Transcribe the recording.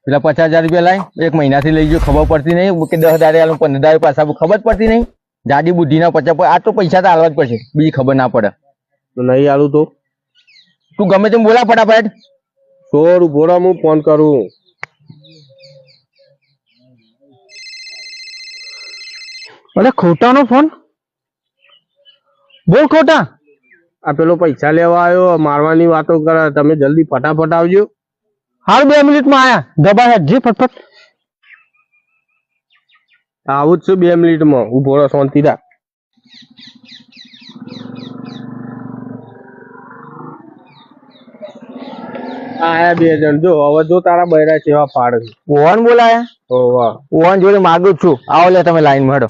પેલા 50,000 રૂપિયા લાય, 1 મહિનાથી લઈ ગયો, ખબર પડતી નહીં કે 10,000 આલું 15,000 પાછા ખબર પડતી નહીં. જાડી બુદ્ધિના 50 આ તો પૈસા તો આલવા જ પડશે, બીજી ખબર ના પડે. તો નહીં આલું તો તું ગમે તેમ બોલા ફટાફટ. છોડ ઉભો હું ફોન કરું. અરે ખોટાનો ફોન, બોલ ખોટા. આ પેલો પૈસા લેવા આવ્યો, મારવાની વાતો કરે. તમે જલ્દી ફટાફટ આવજો. હાલ 2 મિનિટમાં આયા. દબા હેઠ ફટફટ. આવું જ છું 2 મિનિટમાં. ઉભો રહો, શાંતિ રાખ. આયા 2 જણ. જો હવે જો તારા બૈરા કેવા પાડ છે. ઓવન બોલાયા. ઓવા ઓવન જોડે માગું છું, આવો લે તમે લાઈન માં હેડો.